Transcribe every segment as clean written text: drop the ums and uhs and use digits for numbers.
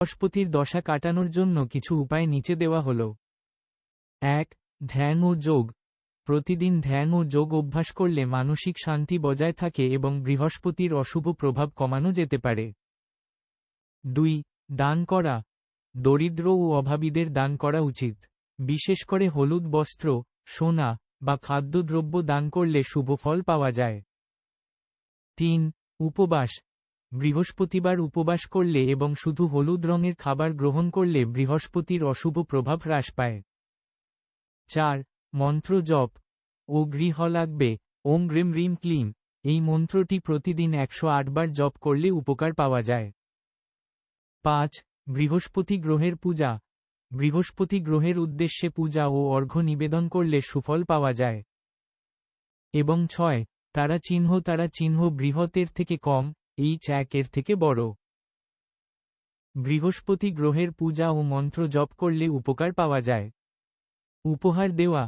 বৃহস্পতির দশা কাটানোর জন্য কিছু উপায় নিচে দেওয়া হল। ১. ধ্যান ও যোগ। প্রতিদিন ধ্যান ও যোগ অভ্যাস করলে মানসিক শান্তি বজায় থাকে এবং বৃহস্পতির অশুভ প্রভাব কমানো যেতে পারে। ২. দান করা। দরিদ্র ও অভাবীদের দান করা উচিত। বিশেষ করে হলুদ বস্ত্র, সোনা বা খাদ্যদ্রব্য দান করলে শুভ ফল পাওয়া যায়। ৩. উপবাস। বৃহস্পতিবার উপবাস করলে এবং শুধু হলুদ রঙের খাবার গ্রহণ করলে বৃহস্পতির অশুভ প্রভাব হ্রাস পায়। ৪. মন্ত্র জপ। ও গৃহ লাগবে ওম গ্রিম রিম ক্লিম। এই মন্ত্রটি প্রতিদিন ১০৮ বার জপ করলে উপকার পাওয়া যায়। ৫. বৃহস্পতি গ্রহের পূজা। বৃহস্পতি গ্রহের উদ্দেশ্যে পূজা ও অর্ঘ্য নিবেদন করলে সুফল পাওয়া যায়। এবং ৬. তারা চিহ্ন বৃহতের থেকে কম, H1 এর থেকে বড়। বৃহস্পতি গ্রহের পূজা ও মন্ত্র জপ করলে উপকার পাওয়া যায়। উপহার দেওয়া।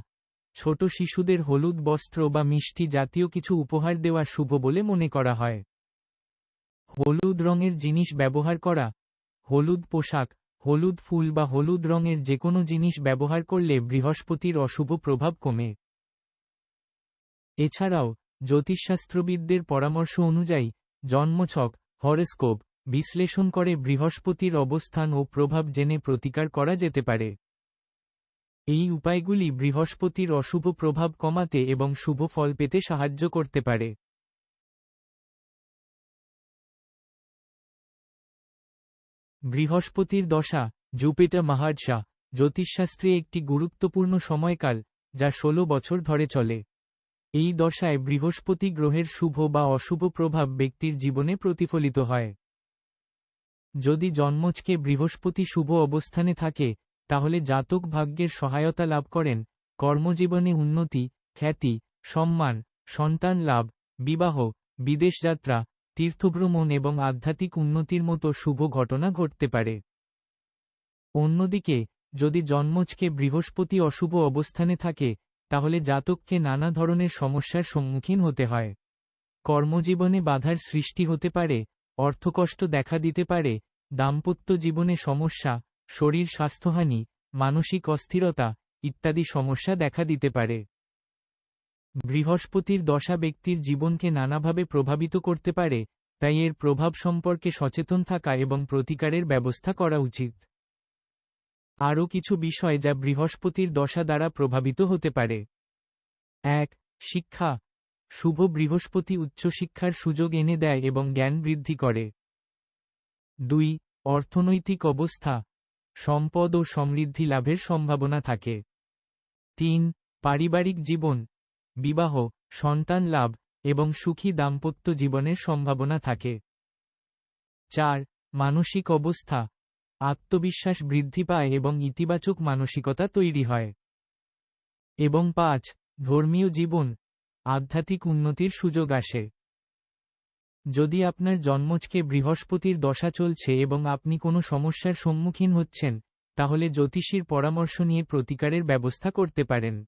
ছোট শিশুদের হলুদ বস্ত্র বা মিষ্টি জাতীয় কিছু উপহার দেওয়া শুভ বলে মনে করা হয়। হলুদ রঙের জিনিস ব্যবহার করা। হলুদ পোশাক, হলুদ ফুল বা হলুদ রঙের যেকোনো জিনিস ব্যবহার করলে বৃহস্পতির অশুভ প্রভাব কমে। এছাড়াও জ্যোতিষশাস্ত্রবিদদের পরামর্শ অনুযায়ী জন্মছক, হরোস্কোপ বিশ্লেষণ করে বৃহস্পতির অবস্থান ও প্রভাব জেনে প্রতিকার করা যেতে পারে। এই উপায়গুলি বৃহস্পতির অশুভ প্রভাব কমাতে এবং শুভ ফল পেতে সাহায্য করতে পারে। বৃহস্পতির দশা, জুপিটার মহাদশা, জ্যোতিষশাস্ত্রে একটি গুরুত্বপূর্ণ সময়কাল, যা ১৬ বছর ধরে চলে। এই দশায় বৃহস্পতি গ্রহের শুভ বা অশুভ প্রভাব ব্যক্তির জীবনে প্রতিফলিত হয়। যদি জন্মছকে বৃহস্পতি শুভ অবস্থানে থাকে, তাহলে জাতক ভাগ্যের সহায়তা লাভ করেন, কর্মজীবনে উন্নতি, খ্যাতি, সম্মান, সন্তান লাভ, বিবাহ, বিদেশযাত্রা, তীর্থভ্রমণ এবং আধ্যাত্মিক উন্নতির মতো শুভ ঘটনা ঘটতে পারে। অন্যদিকে, যদি জন্মছকে বৃহস্পতি অশুভ অবস্থানে থাকে, তাহলে জাতককে নানা ধরনের সমস্যার সম্মুখীন হতে হয়। কর্মজীবনে বাধার সৃষ্টি হতে পারে, অর্থকষ্ট দেখা দিতে পারে, দাম্পত্য জীবনে সমস্যা, শরীর স্বাস্থ্যহানি, মানসিক অস্থিরতা ইত্যাদি সমস্যা দেখা দিতে পারে। বৃহস্পতির দশা ব্যক্তির জীবনকে নানাভাবে প্রভাবিত করতে পারে, তাই এর প্রভাব সম্পর্কে সচেতন থাকা এবং প্রতিকারের ব্যবস্থা করা উচিত। আরও কিছু বিষয় যা বৃহস্পতির দশা দ্বারা প্রভাবিত হতে পারে। ১. শিক্ষা। শুভ বৃহস্পতি উচ্চশিক্ষার সুযোগ এনে দেয় এবং জ্ঞান বৃদ্ধি করে। ২. অর্থনৈতিক অবস্থা। সম্পদ ও সমৃদ্ধি লাভের সম্ভাবনা থাকে। ৩. পারিবারিক জীবন। বিবাহ, সন্তান লাভ এবং সুখী দাম্পত্য জীবনের সম্ভাবনা থাকে। ৪. মানসিক অবস্থা। আত্মবিশ্বাস বৃদ্ধি পায় এবং ইতিবাচক মানসিকতা তৈরি হয়। এবং ৫. ধর্মীয় জীবন। আধ্যাত্মিক উন্নতির সুযোগ আসে। যদি আপনার জন্মছকে বৃহস্পতির দশা চলছে এবং আপনি কোনো সমস্যার সম্মুখীন হচ্ছেন, তাহলে জ্যোতিষীর পরামর্শ নিয়ে প্রতিকারের ব্যবস্থা করতে পারেন।